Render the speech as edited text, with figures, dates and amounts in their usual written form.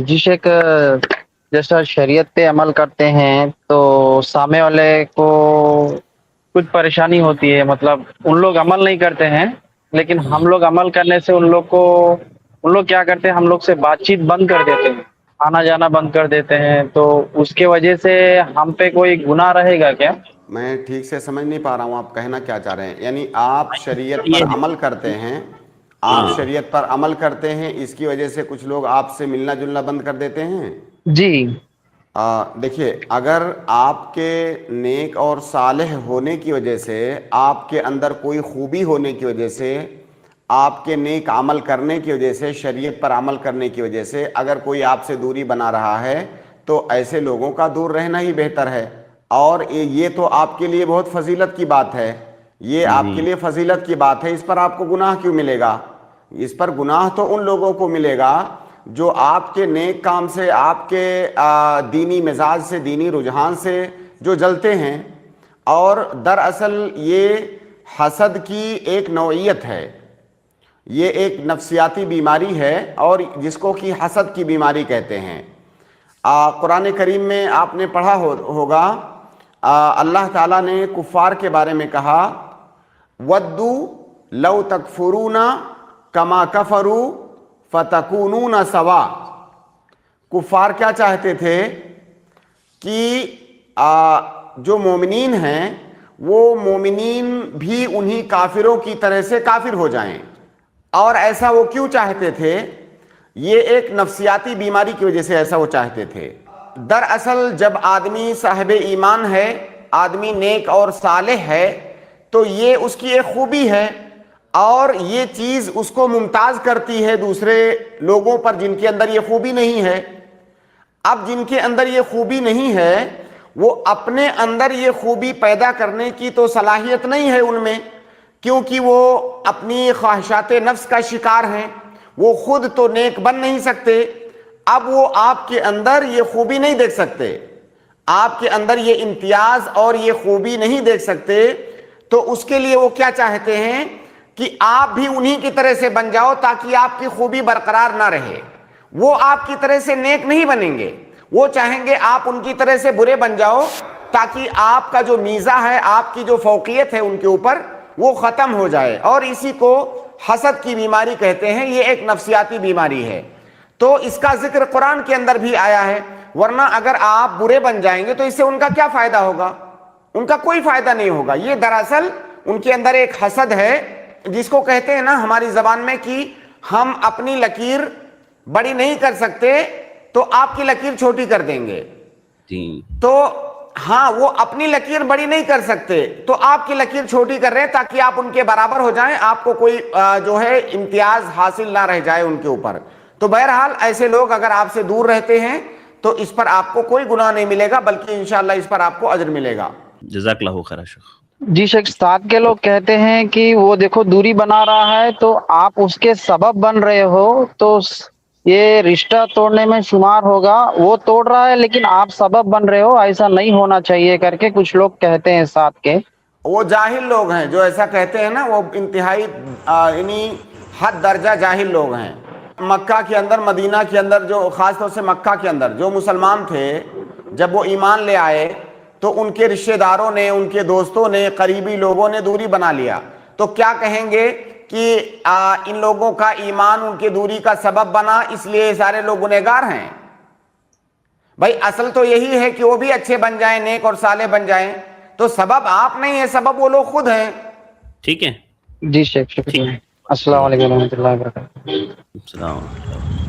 جی شیخ، جیسا شریعت پہ عمل کرتے ہیں تو سامنے والے کو کچھ پریشانی ہوتی ہے، مطلب ان لوگ عمل نہیں کرتے ہیں لیکن ہم لوگ عمل کرنے سے ان لوگ کیا کرتے ہیں، ہم لوگ سے بات چیت بند کر دیتے ہیں، آنا جانا بند کر دیتے ہیں، تو اس کے وجہ سے ہم پہ کوئی گناہ رہے گا کیا؟ میں ٹھیک سے سمجھ نہیں پا رہا ہوں آپ کہنا کیا چاہ رہے ہیں. یعنی آپ شریعت پر یہ عمل کرتے ہیں، آپ شریعت پر عمل کرتے ہیں، اس کی وجہ سے کچھ لوگ آپ سے ملنا جلنا بند کر دیتے ہیں. جی دیکھیے، اگر آپ کے نیک اور صالح ہونے کی وجہ سے، آپ کے اندر کوئی خوبی ہونے کی وجہ سے، آپ کے نیک عمل کرنے کی وجہ سے، شریعت پر عمل کرنے کی وجہ سے اگر کوئی آپ سے دوری بنا رہا ہے تو ایسے لوگوں کا دور رہنا ہی بہتر ہے. اور یہ تو آپ کے لیے بہت فضیلت کی بات ہے، یہ آپ کے لیے فضیلت کی بات ہے. اس پر آپ کو گناہ کیوں ملے گا؟ اس پر گناہ تو ان لوگوں کو ملے گا جو آپ کے نیک کام سے، آپ کے دینی مزاج سے، دینی رجحان سے جو جلتے ہیں. اور دراصل یہ حسد کی ایک نوعیت ہے، یہ ایک نفسیاتی بیماری ہے، اور جس کو کہ حسد کی بیماری کہتے ہیں. قرآن کریم میں آپ نے پڑھا ہوگا، اللہ تعالیٰ نے کفار کے بارے میں کہا وَدُّوا لَوْ تَكْفُرُونَ كَمَا كَفَرُوا فَتَكُونُونَ سَوَاءً. کفار کیا چاہتے تھے کہ جو مومنین ہیں وہ مومنین بھی انہی کافروں کی طرح سے کافر ہو جائیں. اور ایسا وہ کیوں چاہتے تھے؟ یہ ایک نفسیاتی بیماری کی وجہ سے ایسا وہ چاہتے تھے. دراصل جب آدمی صاحب ایمان ہے، آدمی نیک اور صالح ہے، تو یہ اس کی ایک خوبی ہے، اور یہ چیز اس کو ممتاز کرتی ہے دوسرے لوگوں پر جن کے اندر یہ خوبی نہیں ہے. اب جن کے اندر یہ خوبی نہیں ہے، وہ اپنے اندر یہ خوبی پیدا کرنے کی تو صلاحیت نہیں ہے ان میں، کیونکہ وہ اپنی خواہشات نفس کا شکار ہیں، وہ خود تو نیک بن نہیں سکتے. اب وہ آپ کے اندر یہ خوبی نہیں دیکھ سکتے، آپ کے اندر یہ امتیاز اور یہ خوبی نہیں دیکھ سکتے. تو اس کے لیے وہ کیا چاہتے ہیں کہ آپ بھی انہی کی طرح سے بن جاؤ تاکہ آپ کی خوبی برقرار نہ رہے. وہ آپ کی طرح سے نیک نہیں بنیں گے، وہ چاہیں گے آپ ان کی طرح سے برے بن جاؤ تاکہ آپ کا جو میزہ ہے، آپ کی جو فوقیت ہے ان کے اوپر، وہ ختم ہو جائے. اور اسی کو حسد کی بیماری کہتے ہیں، یہ ایک نفسیاتی بیماری ہے. تو اس کا ذکر قرآن کے اندر بھی آیا ہے، ورنہ اگر آپ برے بن جائیں گے تو اس سے ان کا کیا فائدہ ہوگا؟ ان کا کوئی فائدہ نہیں ہوگا. یہ دراصل ان کے اندر ایک حسد ہے، جس کو کہتے ہیں نا ہماری زبان میں کہ ہم اپنی لکیر بڑی نہیں کر سکتے تو آپ کی لکیر چھوٹی کر دیں گے. تو ہاں، وہ اپنی لکیر بڑی نہیں کر سکتے تو آپ کی لکیر چھوٹی کر رہے ہیں تاکہ آپ ان کے برابر ہو جائیں، آپ کو کوئی جو ہے امتیاز حاصل نہ رہ جائے ان کے اوپر. تو بہرحال ایسے لوگ اگر آپ سے دور رہتے ہیں تو اس پر آپ کو کوئی گناہ نہیں ملے گا، بلکہ انشاءاللہ اس پر آپ کو اجر ملے گا. جزاک اللہ خیر شیخ. جی شیخ، ساتھ کے لوگ کہتے ہیں کہ وہ دیکھو دوری بنا رہا ہے تو آپ اس کے سبب بن رہے ہو، تو یہ رشتہ توڑنے میں شمار ہوگا. وہ توڑ رہا ہے لیکن آپ سبب بن رہے ہو، ایسا نہیں ہونا چاہیے کر کے کچھ لوگ کہتے ہیں ساتھ کے. وہ جاہل لوگ ہیں جو ایسا کہتے ہیں نا، وہ انتہائی یعنی حد درجہ جاہل لوگ ہیں. مکہ کے اندر، مدینہ کے اندر، جو خاص طور سے مکہ کے اندر جو مسلمان تھے، جب وہ ایمان لے آئے تو ان کے رشتہ داروں نے، ان کے دوستوں نے، قریبی لوگوں نے دوری بنا لیا. تو کیا کہیں گے کہ ان لوگوں کا ایمان ان کے دوری کا سبب بنا، اس لیے سارے لوگ گنہگار ہیں. بھائی اصل تو یہی ہے کہ وہ بھی اچھے بن جائیں، نیک اور صالح بن جائیں. تو سبب آپ نہیں ہے، سبب وہ لوگ خود ہیں. ٹھیک ہے. جی شیخ، شکریہ. السلام علیکم ورحمۃ اللہ وبرکاتہ. السلام.